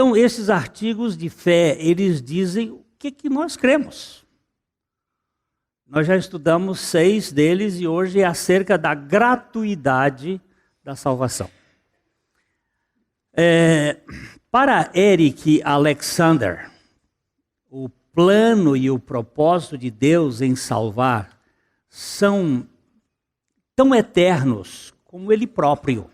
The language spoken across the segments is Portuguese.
Então, esses artigos de fé, eles dizem o que nós cremos. Nós já estudamos 6 deles e hoje é acerca da gratuidade da salvação. Para Eric Alexander, o plano e o propósito de Deus em salvar são tão eternos como Ele próprio.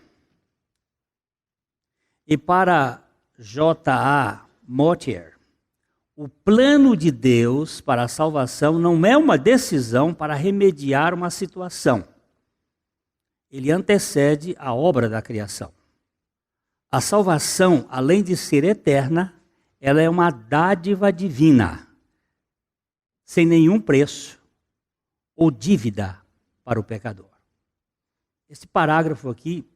E para J.A. Motyer, o plano de Deus para a salvação não é uma decisão para remediar uma situação. Ele antecede a obra da criação. A salvação, além de ser eterna, ela é uma dádiva divina, sem nenhum preço ou dívida para o pecador. Esse parágrafo aqui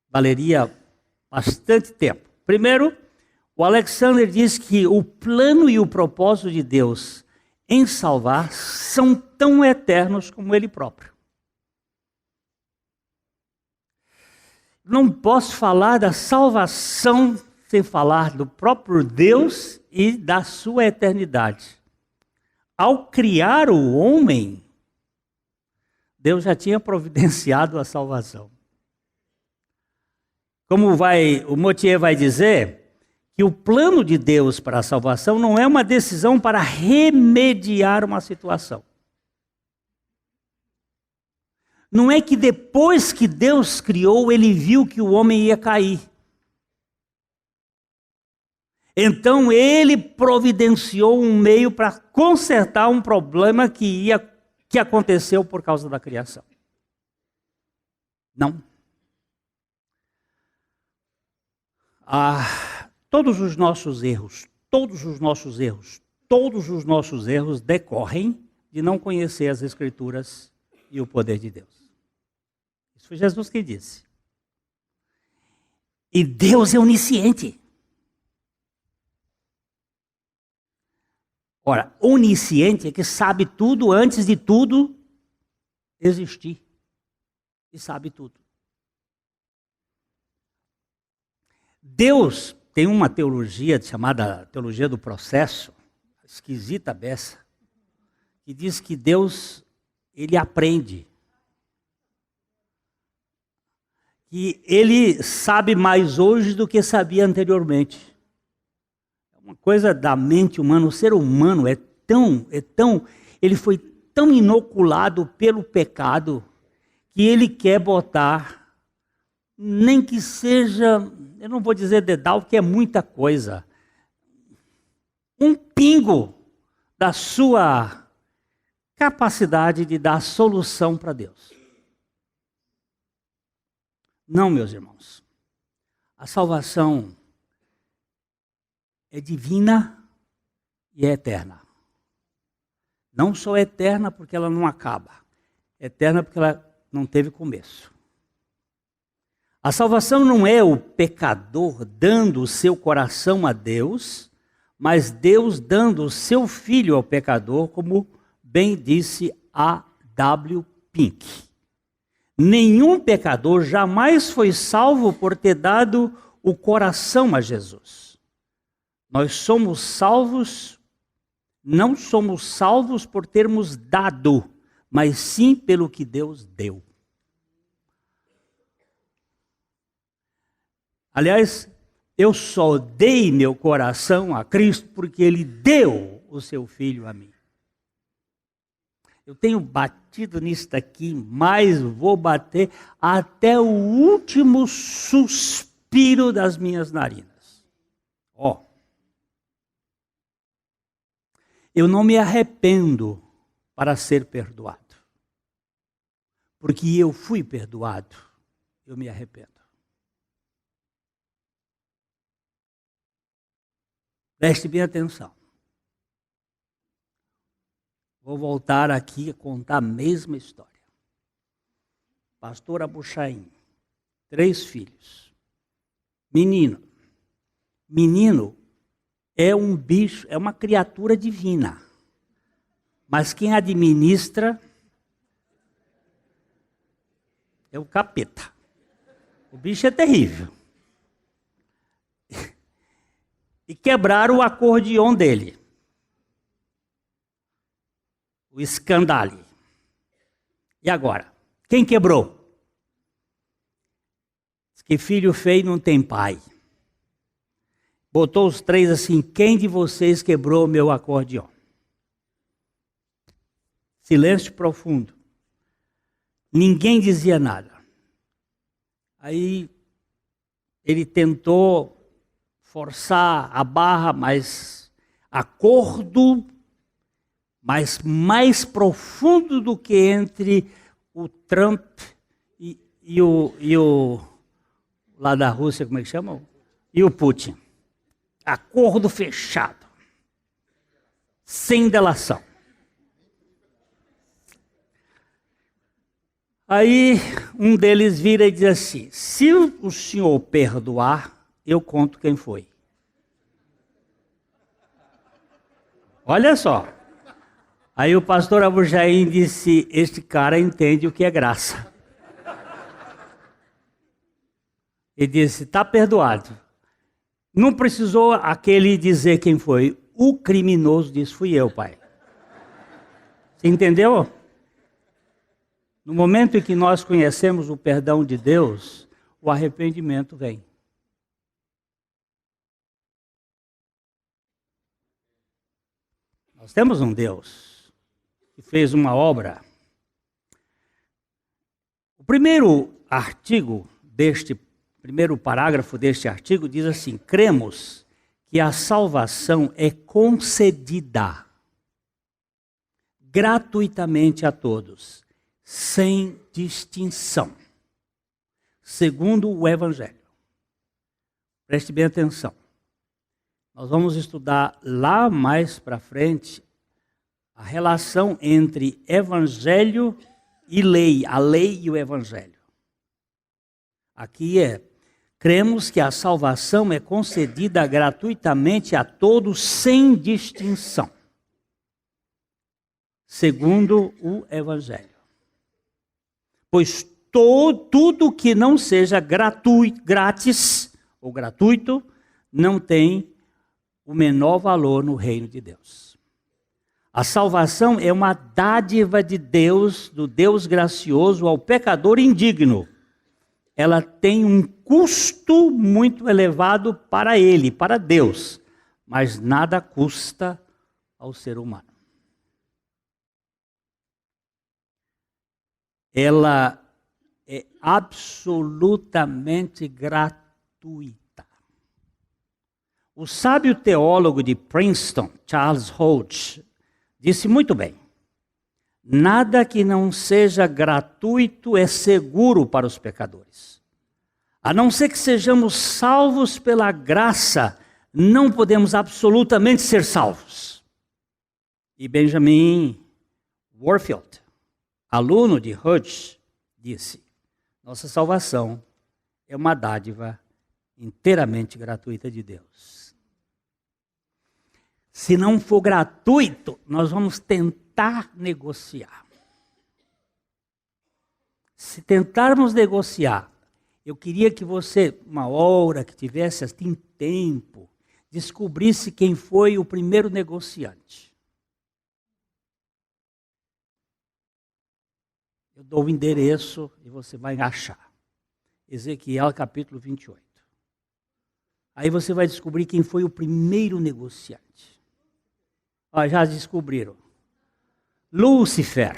valeria bastante tempo. Primeiro, o Alexander diz que o plano e o propósito de Deus em salvar são tão eternos como Ele próprio. Não posso falar da salvação sem falar do próprio Deus e da sua eternidade. Ao criar o homem, Deus já tinha providenciado a salvação. Como o Motyer vai dizer, que o plano de Deus para a salvação não é uma decisão para remediar uma situação. Não é que depois que Deus criou, Ele viu que o homem ia cair. Então Ele providenciou um meio para consertar um problema que aconteceu por causa da criação. Não. Todos os nossos erros decorrem de não conhecer as Escrituras e o poder de Deus. Isso foi Jesus que disse. E Deus é onisciente. Ora, onisciente é que sabe tudo antes de tudo existir. E sabe tudo. Deus tem uma teologia chamada teologia do processo, esquisita beça, que diz que Deus, Ele aprende. Que Ele sabe mais hoje do que sabia anteriormente. É uma coisa da mente humana. O ser humano ele foi tão inoculado pelo pecado que ele quer botar, nem que seja, eu não vou dizer dedal, porque é muita coisa, um pingo da sua capacidade de dar solução para Deus. Não, meus irmãos. A salvação é divina e é eterna. Não só é eterna porque ela não acaba. É eterna porque ela não teve começo. A salvação não é o pecador dando o seu coração a Deus, mas Deus dando o seu filho ao pecador, como bem disse A. W. Pink. Nenhum pecador jamais foi salvo por ter dado o coração a Jesus. Nós somos salvos, não somos salvos por termos dado, mas sim pelo que Deus deu. Aliás, eu só dei meu coração a Cristo porque Ele deu o seu Filho a mim. Eu tenho batido nisso daqui, mas vou bater até o último suspiro das minhas narinas. Eu não me arrependo para ser perdoado. Porque eu fui perdoado, eu me arrependo. Preste bem atenção. Vou voltar aqui a contar a mesma história. Pastor Abuchaim, 3 filhos. Menino é um bicho, é uma criatura divina. Mas quem administra é o capeta. O bicho é terrível. e quebraram o acordeão dele. O escandale. E agora? Quem quebrou? Diz que filho feio não tem pai. Botou os três assim, quem de vocês quebrou o meu acordeão? Silêncio profundo. Ninguém dizia nada. Aí ele tentou forçar a barra, mas acordo, mas mais profundo do que entre o Trump e o lá da Rússia, como é que chama? E o Putin. Acordo fechado. Sem delação. Aí um deles vira e diz assim, se o senhor perdoar, eu conto quem foi. Olha só. Aí o pastor Abu Jaim disse, este cara entende o que é graça. Ele disse, está perdoado. Não precisou aquele dizer quem foi. O criminoso disse, fui eu, pai. Você entendeu? No momento em que nós conhecemos o perdão de Deus, o arrependimento vem. Nós temos um Deus que fez uma obra. O primeiro parágrafo deste artigo diz assim, cremos que a salvação é concedida gratuitamente a todos, sem distinção, segundo o Evangelho. Preste bem atenção. Nós vamos estudar lá mais para frente a relação entre Evangelho e lei, a lei e o Evangelho. Aqui cremos que a salvação é concedida gratuitamente a todos, sem distinção, segundo o Evangelho. Pois tudo que não seja grátis ou gratuito não tem o menor valor no reino de Deus. A salvação é uma dádiva de Deus, do Deus gracioso ao pecador indigno. Ela tem um custo muito elevado para ele, para Deus, mas nada custa ao ser humano. Ela é absolutamente gratuita. O sábio teólogo de Princeton, Charles Hodge, disse muito bem, nada que não seja gratuito é seguro para os pecadores. A não ser que sejamos salvos pela graça, não podemos absolutamente ser salvos. E Benjamin Warfield, aluno de Hodge, disse, nossa salvação é uma dádiva inteiramente gratuita de Deus. Se não for gratuito, nós vamos tentar negociar. Se tentarmos negociar, eu queria que você, uma hora que tivesse assim tempo, descobrisse quem foi o primeiro negociante. Eu dou o endereço e você vai achar. Ezequiel capítulo 28. Aí você vai descobrir quem foi o primeiro negociante. Ó, já descobriram. Lúcifer.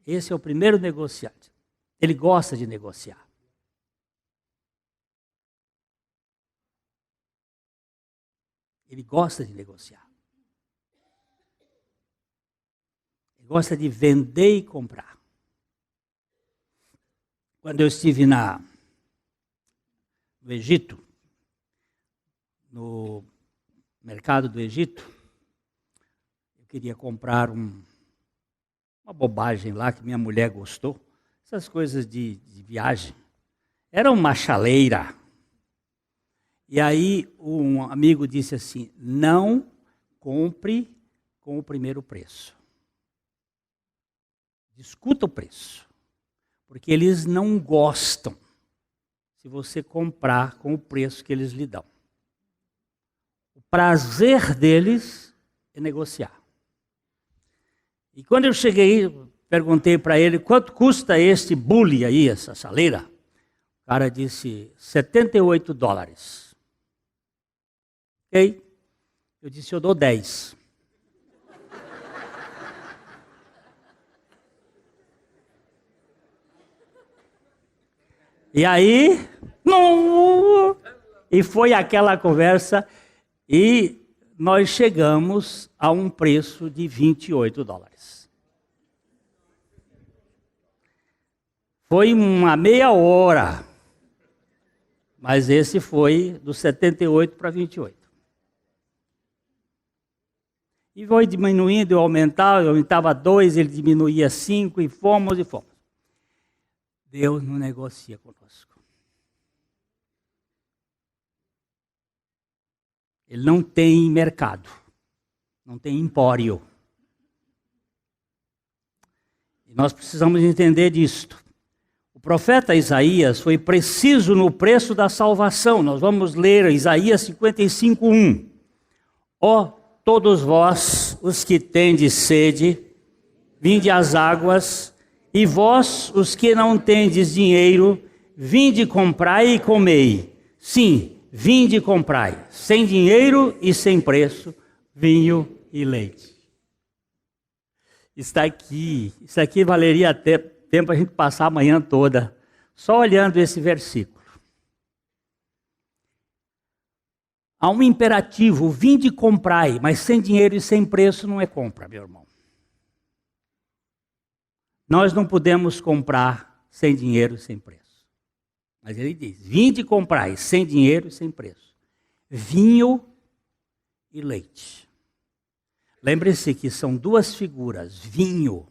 Esse é o primeiro negociante. Ele gosta de negociar. Ele gosta de negociar. Ele gosta de vender e comprar. Quando eu estive no Egito, no mercado do Egito, eu queria comprar uma bobagem lá que minha mulher gostou. Essas coisas de viagem. Era uma chaleira. E aí um amigo disse assim, não compre com o primeiro preço. Discuta o preço. Porque eles não gostam se você comprar com o preço que eles lhe dão. O prazer deles é negociar. E quando eu cheguei, perguntei para ele, quanto custa este bule aí, essa chaleira? O cara disse, $78. Ok? Eu disse, eu dou 10. E aí, e foi aquela conversa, e nós chegamos a um preço de $28. Foi uma meia hora, mas esse foi do 78 para 28. E foi diminuindo, eu aumentava 2, ele diminuía 5, e fomos. Deus não negocia conosco. Ele não tem mercado, não tem empório. E nós precisamos entender disto. O profeta Isaías foi preciso no preço da salvação. Nós vamos ler Isaías 55:1. Ó todos vós, os que tendes sede, vinde às águas, e vós, os que não tendes dinheiro, vinde comprai e comei. Sim, vinde comprai, sem dinheiro e sem preço, vinho e leite. Isso aqui valeria até tempo a gente passar a manhã toda só olhando esse versículo. Há um imperativo, vinde comprai, mas sem dinheiro e sem preço não é compra, meu irmão. Nós não podemos comprar sem dinheiro e sem preço. Mas ele diz, vinde comprai, sem dinheiro e sem preço, vinho e leite. Lembre-se que são duas figuras. Vinho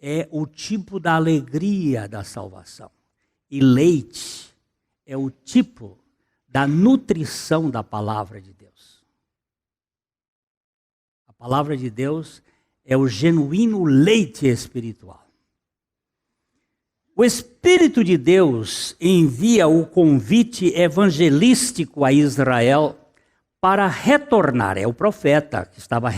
é o tipo da alegria da salvação. E leite é o tipo da nutrição da palavra de Deus. A palavra de Deus é o genuíno leite espiritual. O Espírito de Deus envia o convite evangelístico a Israel para retornar. É o profeta que estava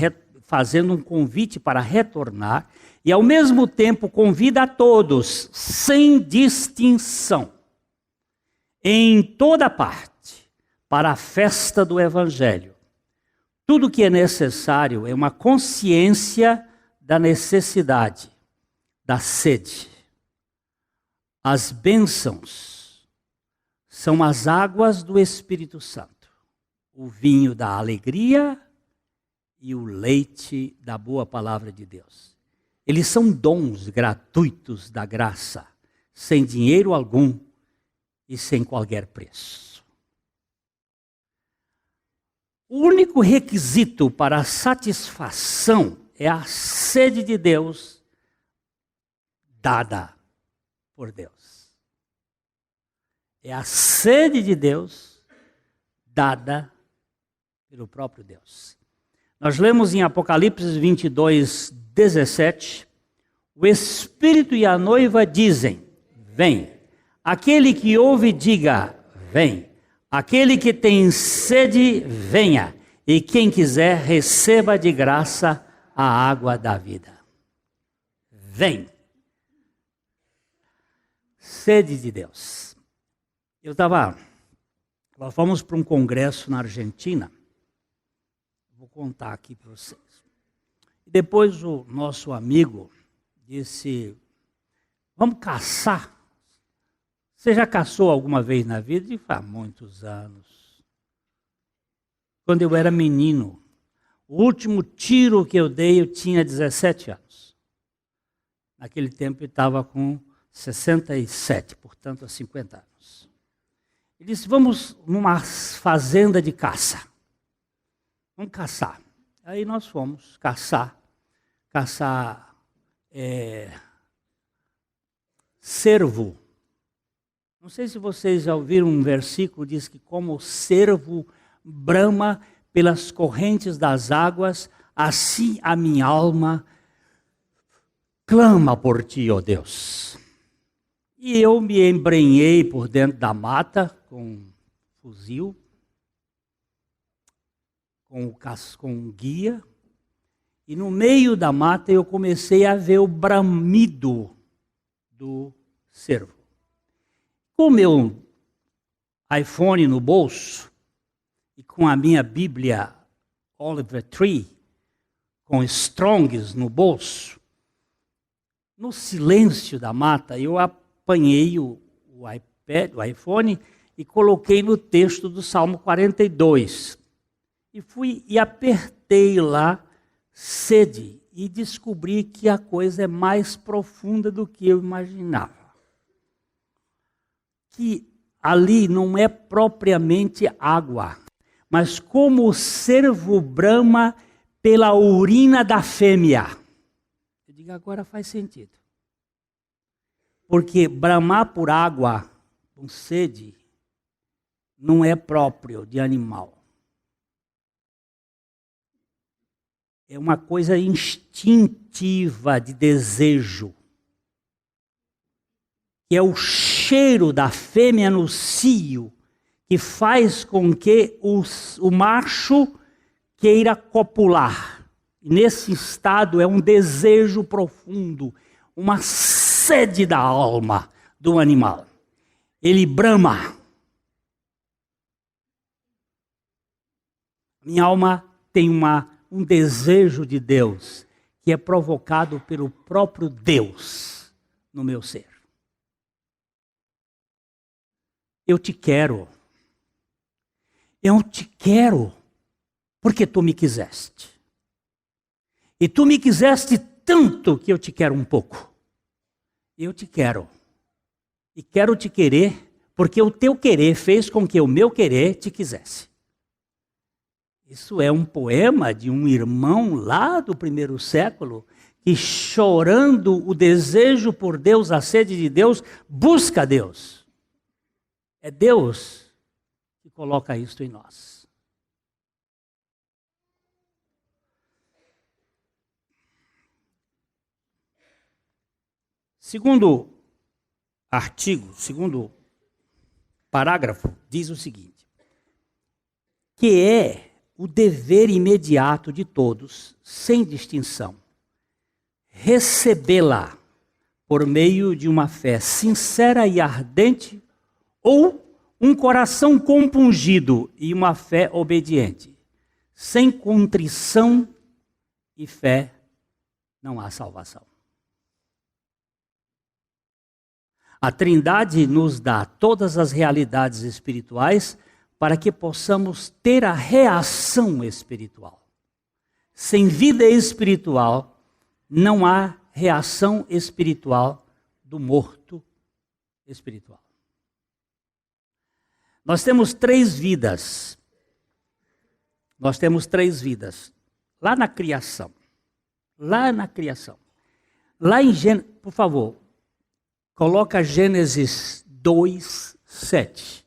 fazendo um convite para retornar e, ao mesmo tempo, convida a todos, sem distinção, em toda parte, para a festa do Evangelho. Tudo o que é necessário é uma consciência da necessidade, da sede. As bênçãos são as águas do Espírito Santo, o vinho da alegria e o leite da boa palavra de Deus. Eles são dons gratuitos da graça, sem dinheiro algum e sem qualquer preço. O único requisito para a satisfação é a sede de Deus dada por Deus. É a sede de Deus dada pelo próprio Deus. Nós lemos em Apocalipse 22:17, o Espírito e a noiva dizem, vem. Aquele que ouve, diga, vem. Aquele que tem sede, venha. E quem quiser, receba de graça a água da vida. Vem. Sede de Deus. Nós fomos para um congresso na Argentina. Vou contar aqui para vocês. Depois o nosso amigo disse, vamos caçar. Você já caçou alguma vez na vida? E há muitos anos. Quando eu era menino, o último tiro que eu dei, eu tinha 17 anos. Naquele tempo eu estava com 67, portanto, há 50 anos. Ele disse, vamos numa fazenda de caça. Vamos caçar. Aí nós fomos caçar cervo. Não sei se vocês já ouviram um versículo que diz que como o cervo brama pelas correntes das águas, assim a minha alma clama por ti, ó Deus. E eu me embrenhei por dentro da mata com um fuzil com um guia, e no meio da mata eu comecei a ver o bramido do cervo. Com o meu iPhone no bolso, e com a minha Bíblia Oliver Tree, com Strongs no bolso, no silêncio da mata, eu apanhei o iPad, o iPhone, e coloquei no texto do Salmo 42. E fui e apertei lá, sede, e descobri que a coisa é mais profunda do que eu imaginava. Que ali não é propriamente água, mas como o cervo brama pela urina da fêmea. Eu digo, agora faz sentido. Porque bramar por água, com sede, não é próprio de animal. É uma coisa instintiva de desejo. Que é o cheiro da fêmea no cio que faz com que o macho queira copular. E nesse estado é um desejo profundo, uma sede da alma do animal. Ele brama. Minha alma tem um desejo de Deus que é provocado pelo próprio Deus no meu ser. Eu te quero. Eu te quero porque tu me quiseste. E tu me quiseste tanto que eu te quero um pouco. Eu te quero. E quero te querer porque o teu querer fez com que o meu querer te quisesse. Isso é um poema de um irmão lá do primeiro século que, chorando o desejo por Deus, a sede de Deus, busca Deus. É Deus que coloca isto em nós. Segundo artigo, segundo parágrafo, diz o seguinte: que é o dever imediato de todos, sem distinção, recebê-la por meio de uma fé sincera e ardente ou um coração compungido e uma fé obediente. Sem contrição e fé não há salvação. A Trindade nos dá todas as realidades espirituais para que possamos ter a reação espiritual. Sem vida espiritual, não há reação espiritual do morto espiritual. Nós temos 3 vidas. Nós temos 3 vidas. Lá na criação. Lá na criação. Lá em Gênesis, por favor, coloca Gênesis 2:7.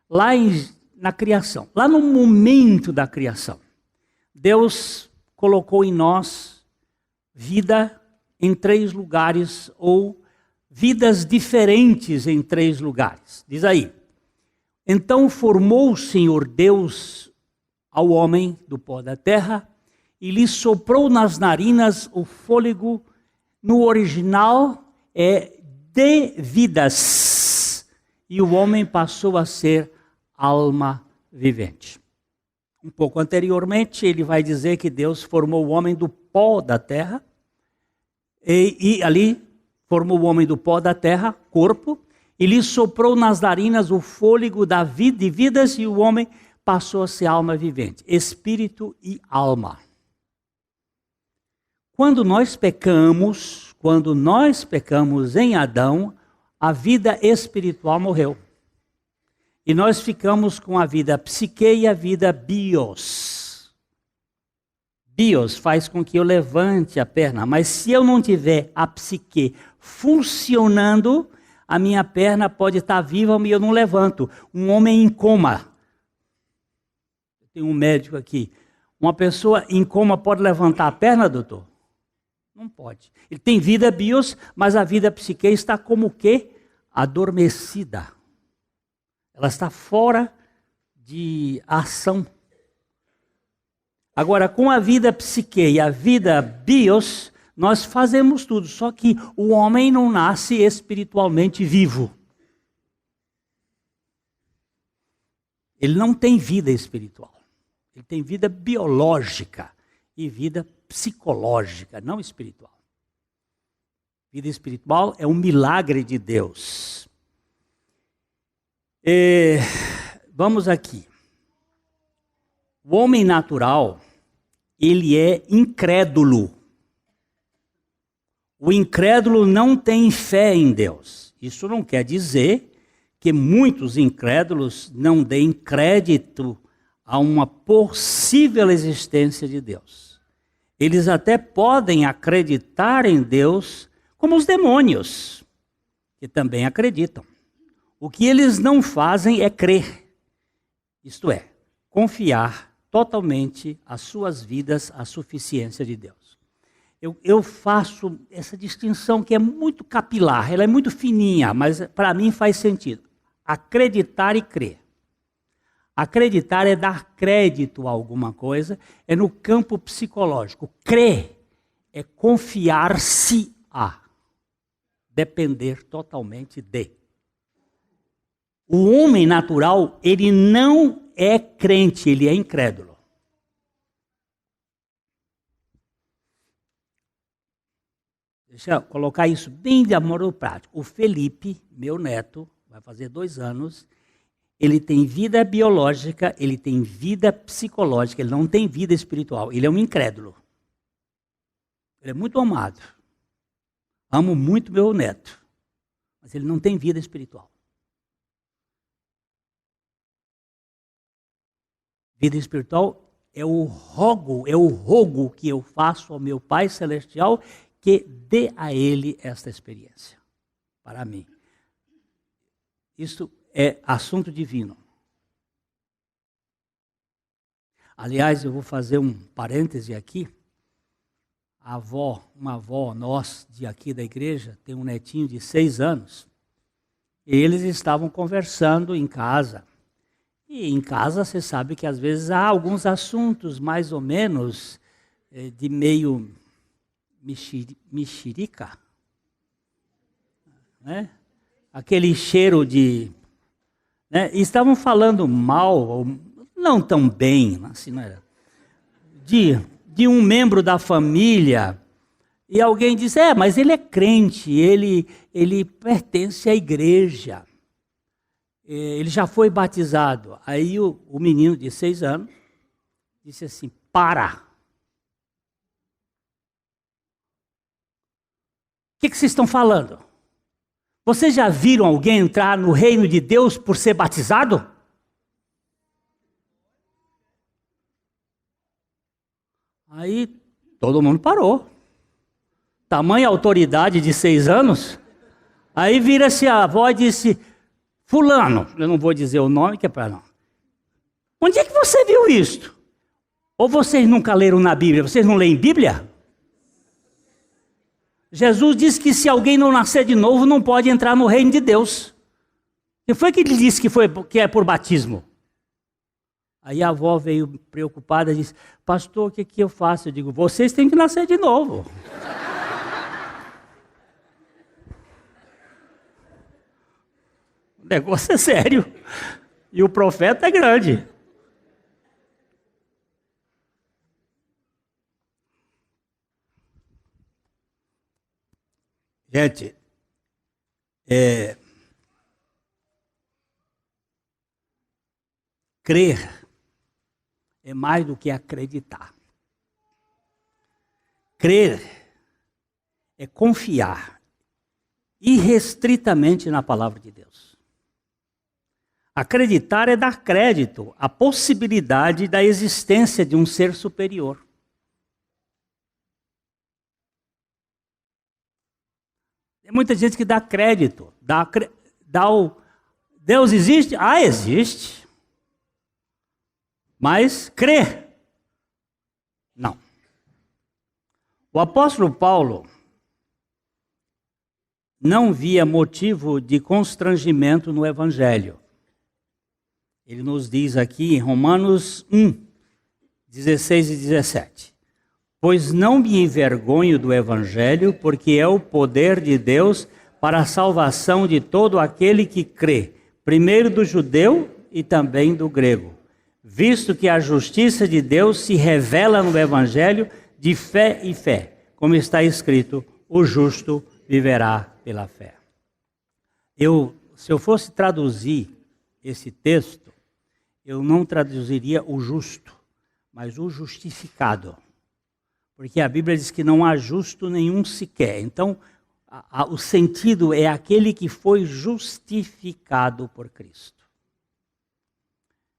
Lá na criação. Lá no momento da criação. Deus colocou em nós vida em 3 lugares, ou vidas diferentes em 3 lugares. Diz aí. Então formou o Senhor Deus ao homem do pó da terra e lhe soprou nas narinas o fôlego. No original é de vidas. E o homem passou a ser alma vivente. Um pouco anteriormente, ele vai dizer que Deus formou o homem do pó da terra. E ali formou o homem do pó da terra, corpo. E lhe soprou nas narinas o fôlego da vida, de vidas, e o homem passou a ser alma vivente, espírito e alma. Quando nós pecamos em Adão, a vida espiritual morreu. E nós ficamos com a vida psique e a vida bios. Bios faz com que eu levante a perna, mas se eu não tiver a psique funcionando, a minha perna pode estar viva e eu não levanto. Um homem em coma. Tem um médico aqui. Uma pessoa em coma pode levantar a perna, doutor? Não pode. Ele tem vida bios, mas a vida psique está como o quê? Adormecida. Ela está fora de ação. Agora, com a vida psique e a vida bios, nós fazemos tudo, só que o homem não nasce espiritualmente vivo. Ele não tem vida espiritual. Ele tem vida biológica e vida psicológica, não espiritual. Vida espiritual é um milagre de Deus. Vamos aqui. O homem natural, ele é incrédulo. O incrédulo não tem fé em Deus. Isso não quer dizer que muitos incrédulos não deem crédito a uma possível existência de Deus. Eles até podem acreditar em Deus, como os demônios, que também acreditam. O que eles não fazem é crer, isto é, confiar totalmente as suas vidas à suficiência de Deus. Eu faço essa distinção que é muito capilar, ela é muito fininha, mas para mim faz sentido. Acreditar e crer. Acreditar é dar crédito a alguma coisa, é no campo psicológico. Crer é confiar-se a, depender totalmente de. O homem natural, ele não é crente, ele é incrédulo. Deixa eu colocar isso bem de amor prático. O Felipe, meu neto, vai fazer 2 anos, ele tem vida biológica, ele tem vida psicológica, ele não tem vida espiritual. Ele é um incrédulo. Ele é muito amado. Amo muito meu neto, mas ele não tem vida espiritual. Vida espiritual é o rogo que eu faço ao meu Pai Celestial que dê a ele esta experiência, para mim. Isso é assunto divino. Aliás, eu vou fazer um parêntese aqui. Uma avó nossa de aqui da igreja, tem um netinho de 6 anos. E eles estavam conversando em casa. E em casa você sabe que às vezes há alguns assuntos mais ou menos de meio mexerica, né? Aquele cheiro de... Né? E estavam falando mal, ou não tão bem, assim, não era? De um membro da família, e alguém diz, mas ele é crente, ele pertence à igreja, ele já foi batizado. Aí o menino de 6 anos disse assim, para! O que vocês estão falando? Vocês já viram alguém entrar no reino de Deus por ser batizado? Aí todo mundo parou. Tamanha autoridade de 6 anos. Aí vira-se a avó e disse, fulano, eu não vou dizer o nome que é para não. Onde é que você viu isto? Ou vocês nunca leram na Bíblia? Vocês não leem Bíblia? Jesus disse que se alguém não nascer de novo, não pode entrar no reino de Deus. E foi que ele disse que é por batismo. Aí a avó veio preocupada e disse, pastor, o que eu faço? Eu digo, vocês têm que nascer de novo. O negócio é sério. E o profeta é grande. Gente, crer é mais do que acreditar. Crer é confiar irrestritamente na palavra de Deus. Acreditar é dar crédito à possibilidade da existência de um ser superior. Tem muita gente que dá crédito. Deus existe? Existe. Mas crê? Não. O apóstolo Paulo não via motivo de constrangimento no Evangelho. Ele nos diz aqui em Romanos 1, 16 e 17. Pois não me envergonho do Evangelho, porque é o poder de Deus para a salvação de todo aquele que crê, primeiro do judeu e também do grego. Visto que a justiça de Deus se revela no Evangelho de fé em fé, como está escrito, o justo viverá pela fé. Se eu fosse traduzir esse texto, eu não traduziria o justo, mas o justificado. Porque a Bíblia diz que não há justo nenhum sequer. Então, o sentido é aquele que foi justificado por Cristo.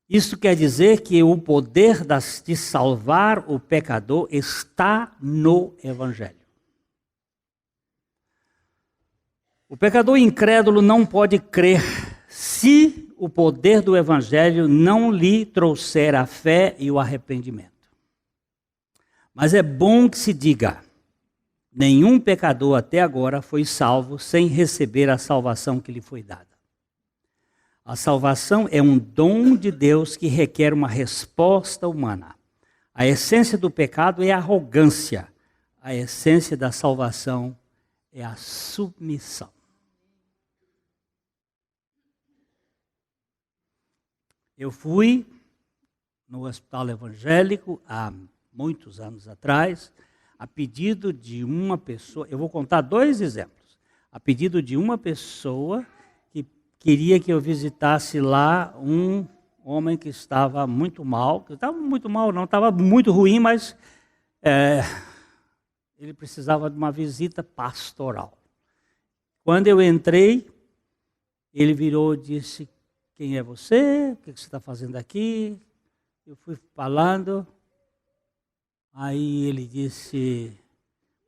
Isso quer dizer que o poder de salvar o pecador está no Evangelho. O pecador incrédulo não pode crer se o poder do Evangelho não lhe trouxer a fé e o arrependimento. Mas é bom que se diga, nenhum pecador até agora foi salvo sem receber a salvação que lhe foi dada. A salvação é um dom de Deus que requer uma resposta humana. A essência do pecado é a arrogância. A essência da salvação é a submissão. Eu fui no hospital evangélico há muitos anos atrás, a pedido de uma pessoa, eu vou contar 2 exemplos. A pedido de uma pessoa que queria que eu visitasse lá um homem que estava muito mal, estava muito ruim, mas ele precisava de uma visita pastoral. Quando eu entrei, ele virou e disse, quem é você? O que você está fazendo aqui? Eu fui falando, aí ele disse,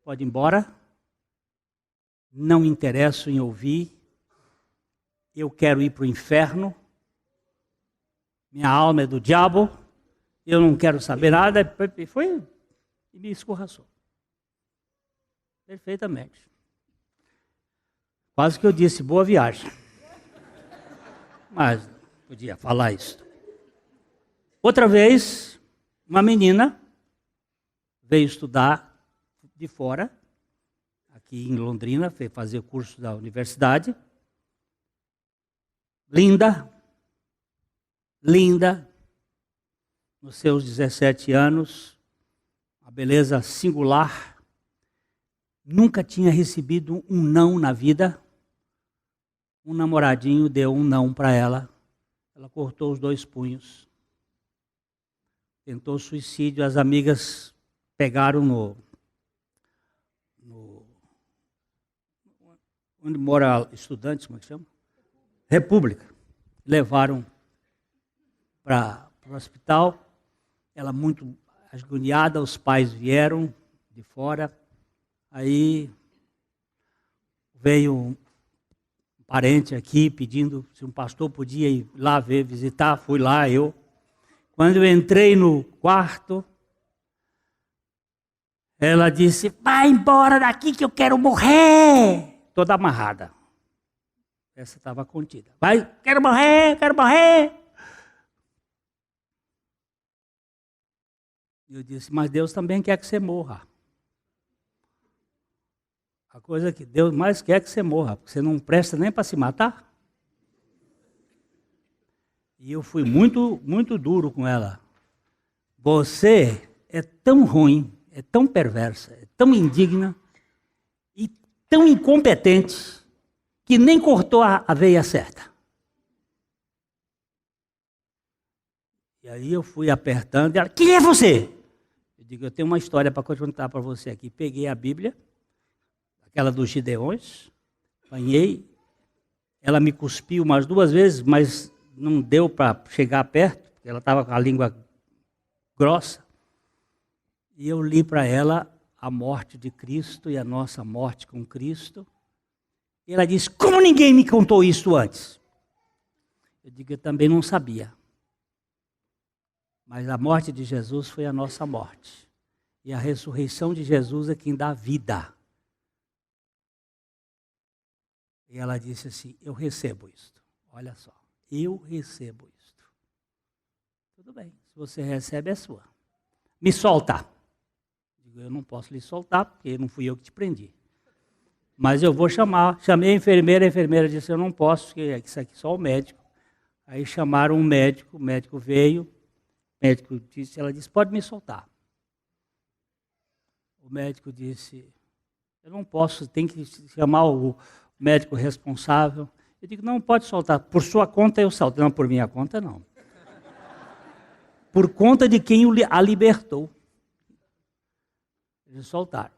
pode ir embora, não me interesso em ouvir, eu quero ir para o inferno, minha alma é do diabo, eu não quero saber nada, e me escorraçou. Perfeitamente. Quase que eu disse, boa viagem. Mas podia falar isso. Outra vez, uma menina veio estudar de fora, aqui em Londrina, foi fazer o curso da universidade. Linda, nos seus 17 anos, a beleza singular, nunca tinha recebido um não na vida. Um namoradinho deu um não para ela, ela cortou os 2 punhos, tentou suicídio, as amigas pegaram onde mora estudantes, como é que chama? República. Levaram para o hospital, ela muito agoniada, os pais vieram de fora, aí veio um parente aqui pedindo se um pastor podia ir lá visitar, fui lá eu. Quando eu entrei no quarto, ela disse, vai embora daqui que eu quero morrer. Toda amarrada. Essa estava contida. Vai, quero morrer. Eu disse, mas Deus também quer que você morra. A coisa que Deus mais quer é que você morra, porque você não presta nem para se matar. E eu fui muito, muito duro com ela. Você é tão ruim, é tão perversa, é tão indigna e tão incompetente que nem cortou a veia certa. E aí eu fui apertando e ela, quem é você? Eu digo, eu tenho uma história para contar para você aqui. Peguei a Bíblia, aquela dos Gideões, apanhei, ela me cuspiu umas 2 vezes, mas não deu para chegar perto, porque ela estava com a língua grossa. E eu li para ela a morte de Cristo e a nossa morte com Cristo. E ela disse, como ninguém me contou isso antes? Eu digo, eu também não sabia. Mas a morte de Jesus foi a nossa morte. E a ressurreição de Jesus é quem dá vida. E ela disse assim, eu recebo isto. Olha só, eu recebo isto. Tudo bem, se você recebe é sua. me solta. Eu não posso lhe soltar, porque não fui eu que te prendi. Mas eu vou chamar. Chamei a enfermeira disse, eu não posso, porque isso aqui é só o médico. Aí chamaram um médico, o médico veio, ela disse, pode me soltar. O médico disse, eu não posso, tem que chamar o médico responsável. Eu digo, não, pode soltar, por sua conta eu solto. Não, por minha conta não. Por conta de quem a libertou. Eles soltaram.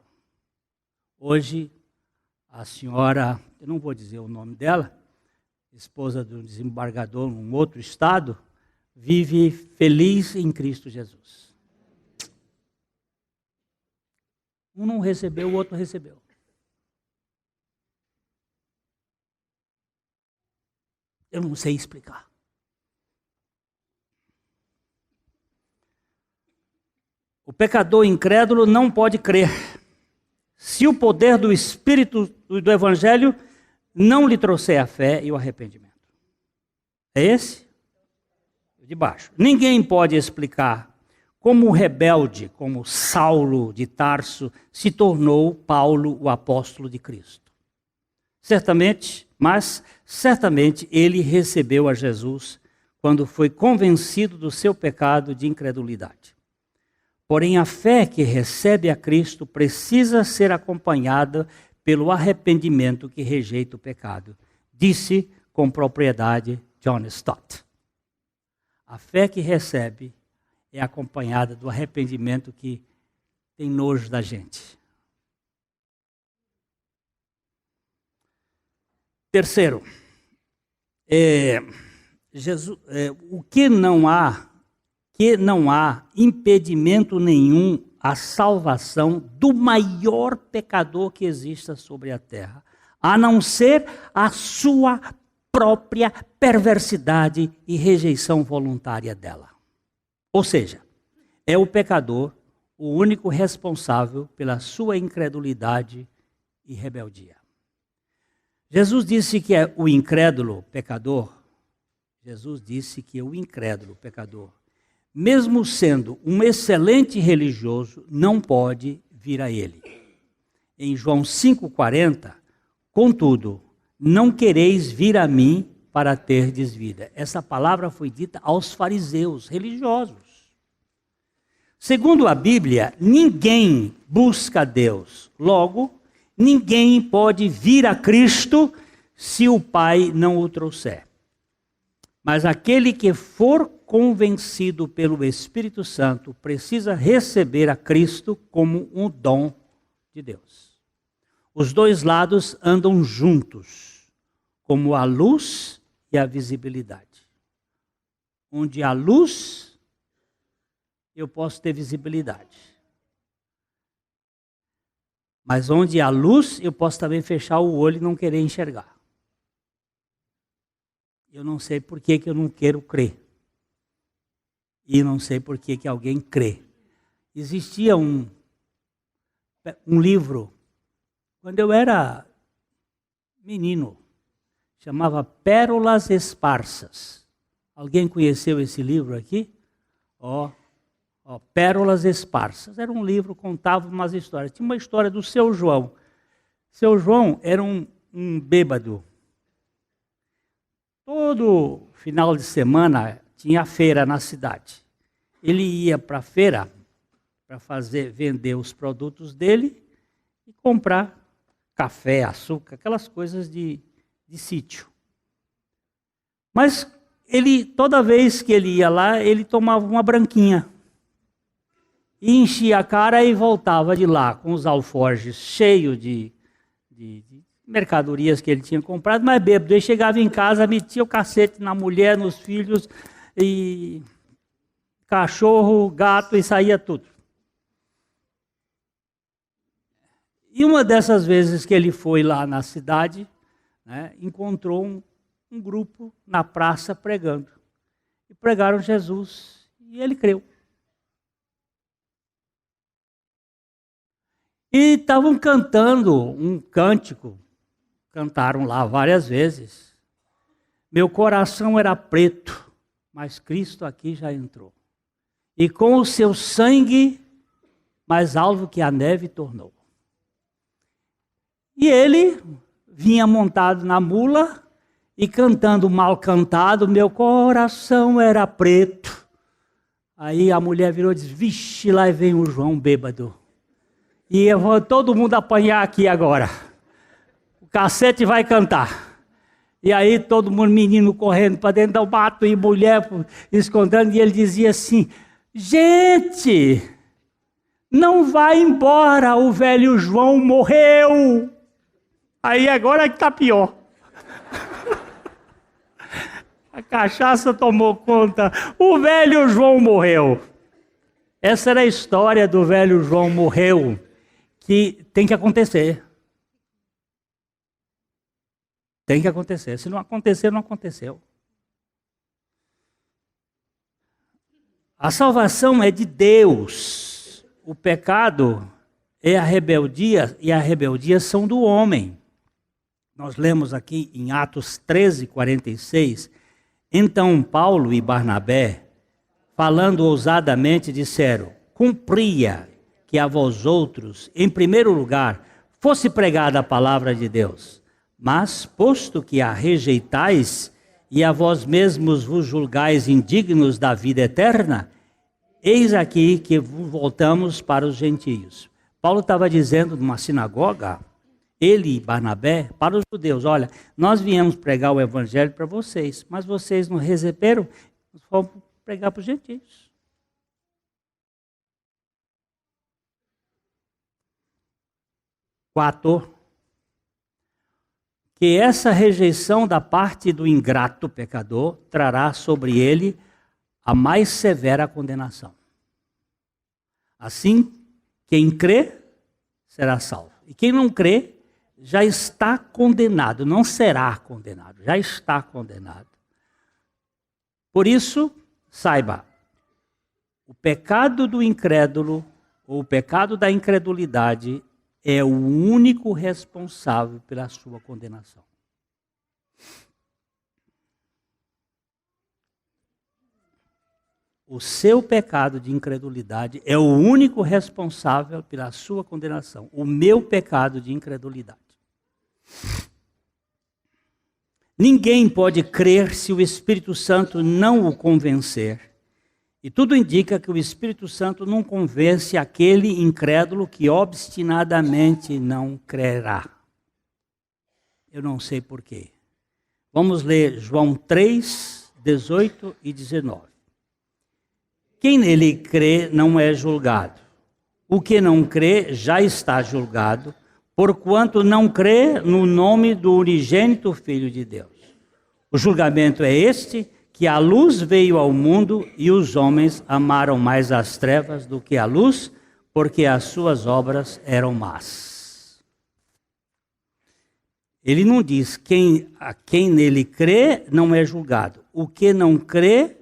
Hoje, a senhora, eu não vou dizer o nome dela, esposa do desembargador num outro estado, vive feliz em Cristo Jesus. Um não recebeu, o outro recebeu. Eu não sei explicar. O pecador incrédulo não pode crer. Se o poder do Espírito do Evangelho não lhe trouxer a fé e o arrependimento. É esse? De baixo. Ninguém pode explicar como o rebelde, como Saulo de Tarso, se tornou Paulo, o apóstolo de Cristo. Certamente ele recebeu a Jesus quando foi convencido do seu pecado de incredulidade. Porém, a fé que recebe a Cristo precisa ser acompanhada pelo arrependimento que rejeita o pecado, disse com propriedade John Stott. A fé que recebe é acompanhada do arrependimento que tem nojo da gente. Terceiro, o que não há impedimento nenhum à salvação do maior pecador que exista sobre a terra, a não ser a sua própria perversidade e rejeição voluntária dela. Ou seja, é o pecador o único responsável pela sua incredulidade e rebeldia. Jesus disse que o incrédulo pecador, mesmo sendo um excelente religioso, não pode vir a ele. Em João 5,40, contudo, não quereis vir a mim para terdes vida. Essa palavra foi dita aos fariseus religiosos. Segundo a Bíblia, ninguém busca Deus. Logo, ninguém pode vir a Cristo se o Pai não o trouxer. Mas aquele que for convencido pelo Espírito Santo precisa receber a Cristo como um dom de Deus. Os dois lados andam juntos, como a luz e a visibilidade. Onde há luz, eu posso ter visibilidade. Mas onde há luz, eu posso também fechar o olho e não querer enxergar. Eu não sei por que eu não quero crer. E não sei por que alguém crê. Existia um livro, quando eu era menino, chamava Pérolas Esparsas. Alguém conheceu esse livro aqui? Pérolas Esparsas. Era um livro que contava umas histórias. Tinha uma história do Seu João. Seu João era um bêbado. Todo final de semana tinha feira na cidade. Ele ia para a feira para vender os produtos dele e comprar café, açúcar, aquelas coisas de sítio. Mas toda vez que ele ia lá, ele tomava uma branquinha. E enchia a cara e voltava de lá com os alforjes cheios de mercadorias que ele tinha comprado, mas bêbado. Ele chegava em casa, metia o cacete na mulher, nos filhos, e cachorro, gato, e saía tudo. E uma dessas vezes que ele foi lá na cidade, encontrou um grupo na praça pregando. E pregaram Jesus, e ele creu. E estavam cantando um cântico, cantaram lá várias vezes. Meu coração era preto, mas Cristo aqui já entrou. e com o seu sangue mais alvo que a neve tornou. E ele vinha montado na mula e cantando mal cantado, meu coração era preto. Aí a mulher virou e disse, vixe, lá vem o João bêbado. E eu vou todo mundo apanhar aqui agora. O cacete vai cantar. E aí todo mundo, menino correndo para dentro do mato e mulher escondendo. E ele dizia assim, gente, não vai embora, o velho João morreu. Aí agora é que está pior. A cachaça tomou conta, o velho João morreu. Essa era a história do velho João morreu, que tem que acontecer. Tem que acontecer. Se não acontecer, não aconteceu. A salvação é de Deus. O pecado é a rebeldia, e a rebeldia são do homem. Nós lemos aqui em Atos 13, 46, então Paulo e Barnabé, falando ousadamente, disseram, cumpria que a vós outros, em primeiro lugar, fosse pregada a palavra de Deus, mas posto que a rejeitais e a vós mesmos vos julgais indignos da vida eterna, eis aqui que voltamos para os gentios. Paulo estava dizendo numa sinagoga, ele e Barnabé, para os judeus, olha, nós viemos pregar o evangelho para vocês, mas vocês não receberam, nós vamos pregar para os gentios. Quatro, que essa rejeição da parte do ingrato pecador trará sobre ele a mais severa condenação. Assim, quem crê será salvo. E quem não crê já está condenado, não será condenado, já está condenado. Por isso, saiba, o pecado do incrédulo, ou o pecado da incredulidade, é o único responsável pela sua condenação. O seu pecado de incredulidade é o único responsável pela sua condenação. O meu pecado de incredulidade. Ninguém pode crer se o Espírito Santo não o convencer. E tudo indica que o Espírito Santo não convence aquele incrédulo que obstinadamente não crerá. Eu não sei porquê. Vamos ler João 3, 18 e 19. Quem nele crê não é julgado. O que não crê já está julgado, porquanto não crê no nome do unigênito Filho de Deus. O julgamento é este, que a luz veio ao mundo e os homens amaram mais as trevas do que a luz, porque as suas obras eram más. Ele não diz quem nele crê não é julgado. O que não crê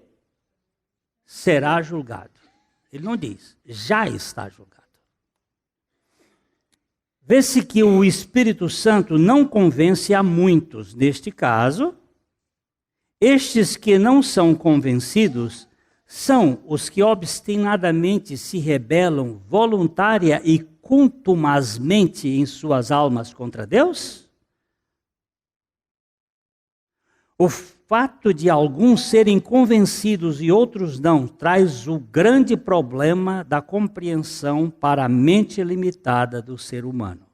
será julgado. Ele não diz, já está julgado. Vê-se que o Espírito Santo não convence a muitos. Neste caso, estes que não são convencidos são os que obstinadamente se rebelam voluntária e contumazmente em suas almas contra Deus? O fato de alguns serem convencidos e outros não traz o grande problema da compreensão para a mente limitada do ser humano.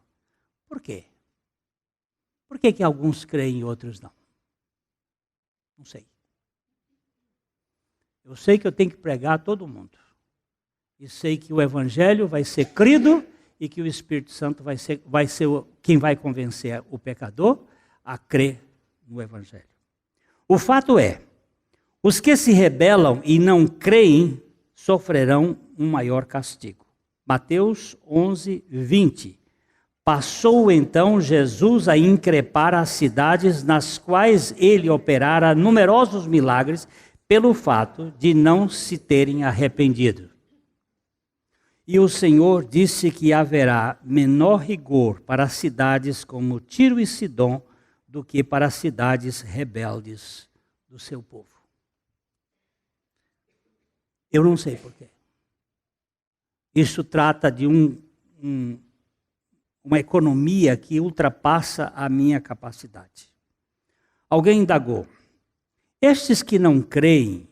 Por quê? Por que alguns creem e outros não? Não sei. Eu sei que eu tenho que pregar a todo mundo. E sei que o Evangelho vai ser crido e que o Espírito Santo vai ser quem vai convencer o pecador a crer no Evangelho. O fato é, os que se rebelam e não creem sofrerão um maior castigo. Mateus 11, 20. Passou então Jesus a increpar as cidades nas quais ele operara numerosos milagres pelo fato de não se terem arrependido. E o Senhor disse que haverá menor rigor para cidades como Tiro e Sidom do que para as cidades rebeldes do seu povo. Eu não sei porquê. Isso trata de uma economia que ultrapassa a minha capacidade. Alguém indagou: estes que não creem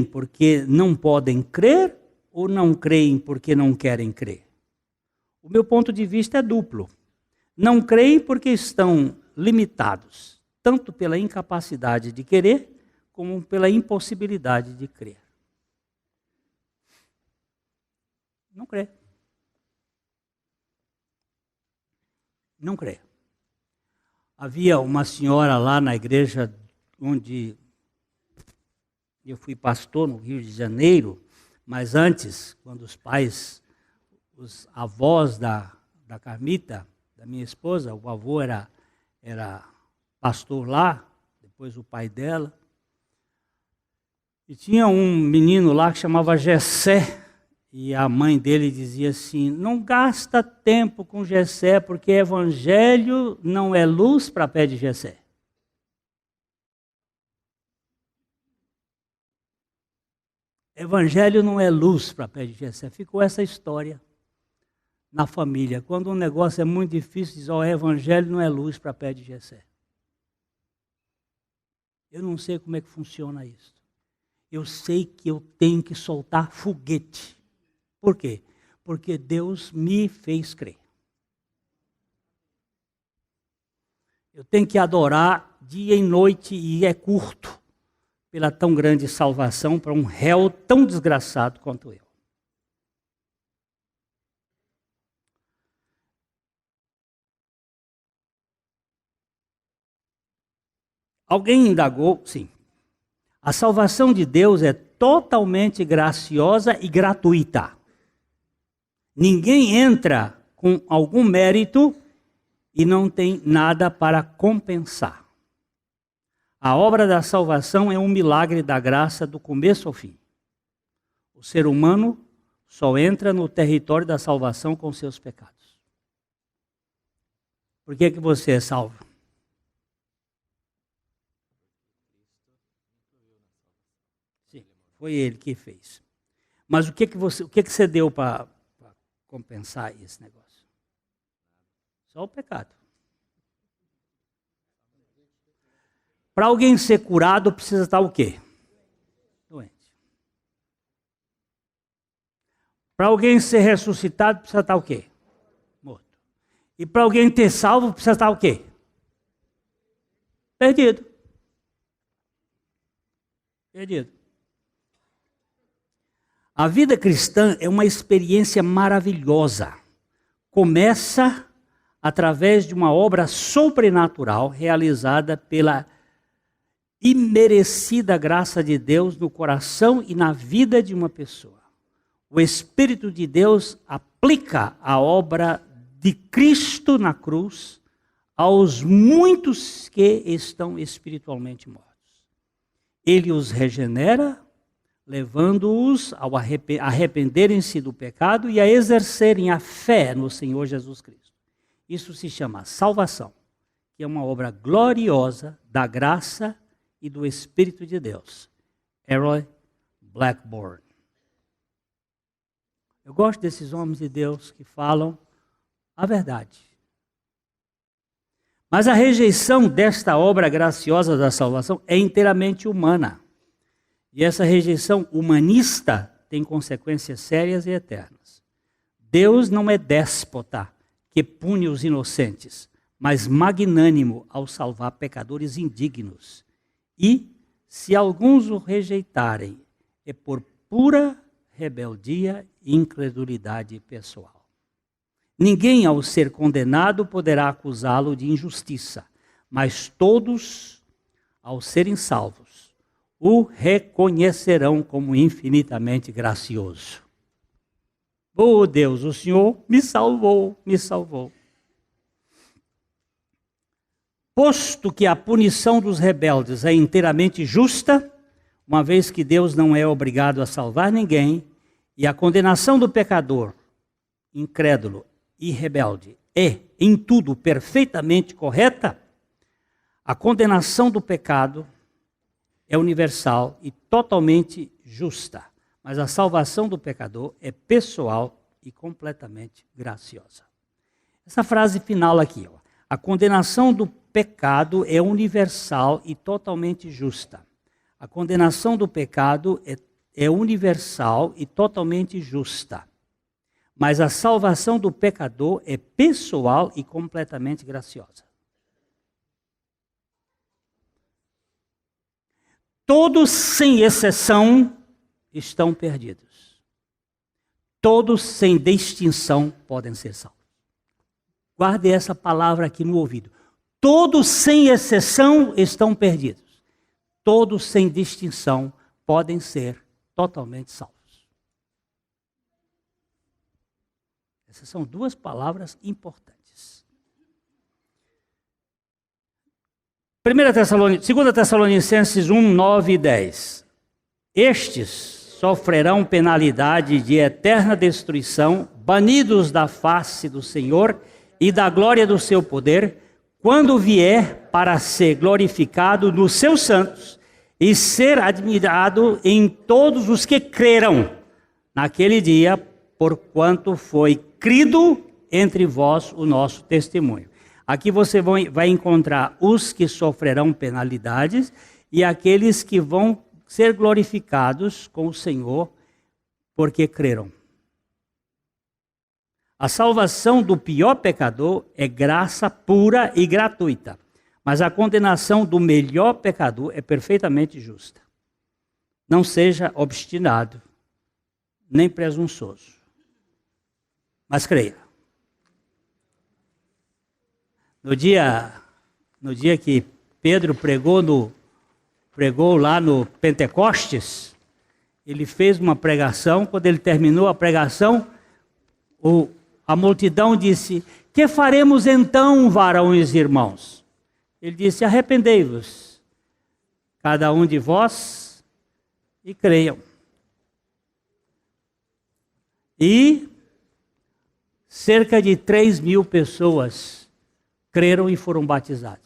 porque não podem crer ou não creem porque não querem crer? O meu ponto de vista é duplo. Não creem porque estão limitados, tanto pela incapacidade de querer, como pela impossibilidade de crer. Não crê. Não crê. Havia uma senhora lá na igreja onde eu fui pastor, no Rio de Janeiro, mas antes, quando os avós da Carmita, da minha esposa, o avô era pastor lá, depois o pai dela, e tinha um menino lá que chamava Jessé, e a mãe dele dizia assim: não gasta tempo com Jessé, porque evangelho não é luz para pé de Jessé. Evangelho não é luz para pé de Jessé. Ficou essa história na família. Quando um negócio é muito difícil, diz: ó, evangelho não é luz para pé de Jessé. Eu não sei como é que funciona isso. Eu sei que eu tenho que soltar foguete. Por quê? Porque Deus me fez crer. Eu tenho que adorar dia e noite, e é curto, pela tão grande salvação para um réu tão desgraçado quanto eu. Alguém indagou? Sim. A salvação de Deus é totalmente graciosa e gratuita. Ninguém entra com algum mérito e não tem nada para compensar. A obra da salvação é um milagre da graça do começo ao fim. O ser humano só entra no território da salvação com seus pecados. Por que você é salvo? Sim, foi ele que fez. Mas o que você deu para compensar esse negócio? Só o pecado. Para alguém ser curado, precisa estar o quê? Doente. Para alguém ser ressuscitado, precisa estar o quê? Morto. E para alguém ter salvo, precisa estar o quê? Perdido. Perdido. A vida cristã é uma experiência maravilhosa. Começa através de uma obra sobrenatural realizada pela imerecida graça de Deus no coração e na vida de uma pessoa. O Espírito de Deus aplica a obra de Cristo na cruz aos muitos que estão espiritualmente mortos. Ele os regenera, levando-os a arrependerem-se do pecado e a exercerem a fé no Senhor Jesus Cristo. Isso se chama salvação, que é uma obra gloriosa da graça e do Espírito de Deus. Harold Blackburn. Eu gosto desses homens de Deus que falam a verdade. Mas a rejeição desta obra graciosa da salvação é inteiramente humana. E essa rejeição humanista tem consequências sérias e eternas. Deus não é déspota que pune os inocentes, mas magnânimo ao salvar pecadores indignos. E, se alguns o rejeitarem, é por pura rebeldia e incredulidade pessoal. Ninguém, ao ser condenado, poderá acusá-lo de injustiça, mas todos, ao serem salvos, o reconhecerão como infinitamente gracioso. Oh Deus, o Senhor me salvou, me salvou. Posto que a punição dos rebeldes é inteiramente justa, uma vez que Deus não é obrigado a salvar ninguém, e a condenação do pecador, incrédulo e rebelde, é, em tudo, perfeitamente correta, a condenação do pecado é universal e totalmente justa. mas a salvação do pecador é pessoal e completamente graciosa. Essa frase final aqui, ó. A condenação do pecado é universal e totalmente justa. A condenação do pecado é universal e totalmente justa. Mas a salvação do pecador é pessoal e completamente graciosa. Todos, sem exceção, estão perdidos. Todos, sem distinção, podem ser salvos. Guarde essa palavra aqui no ouvido. Todos, sem exceção, estão perdidos. Todos, sem distinção, podem ser totalmente salvos. Essas são duas palavras importantes. 2 Tessalonicenses 1, 9 e 10. Estes sofrerão penalidade de eterna destruição, banidos da face do Senhor e da glória do seu poder, quando vier para ser glorificado nos seus santos e ser admirado em todos os que creram naquele dia, porquanto foi crido entre vós o nosso testemunho. Aqui você vai encontrar os que sofrerão penalidades e aqueles que vão ser glorificados com o Senhor porque creram. A salvação do pior pecador é graça pura e gratuita, mas a condenação do melhor pecador é perfeitamente justa. Não seja obstinado, nem presunçoso, mas creia. No dia que Pedro pregou lá no Pentecostes, ele fez uma pregação. Quando ele terminou a pregação, a multidão disse: que faremos então, varões e irmãos? Ele disse: arrependei-vos, cada um de vós, e creiam. E cerca de 3.000 pessoas creram e foram batizados.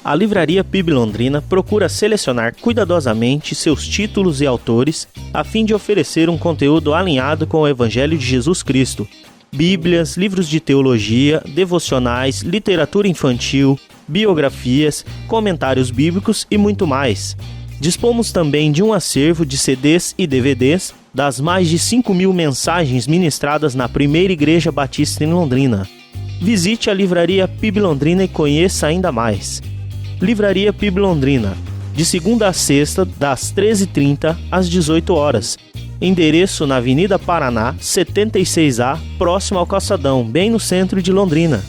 A Livraria PIB Londrina procura selecionar cuidadosamente seus títulos e autores a fim de oferecer um conteúdo alinhado com o Evangelho de Jesus Cristo. Bíblias, livros de teologia, devocionais, literatura infantil, biografias, comentários bíblicos e muito mais. Dispomos também de um acervo de CDs e DVDs das mais de 5.000 mensagens ministradas na Primeira Igreja Batista em Londrina. Visite a Livraria PIB Londrina e conheça ainda mais. Livraria PIB Londrina, de segunda a sexta, das 13h30 às 18h. Endereço na Avenida Paraná, 76A, próximo ao Calçadão, bem no centro de Londrina.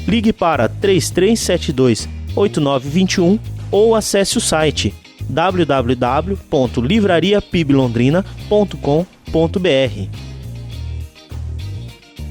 Ligue para 3372-8921 ou acesse o site www.livrariapiblondrina.com.br.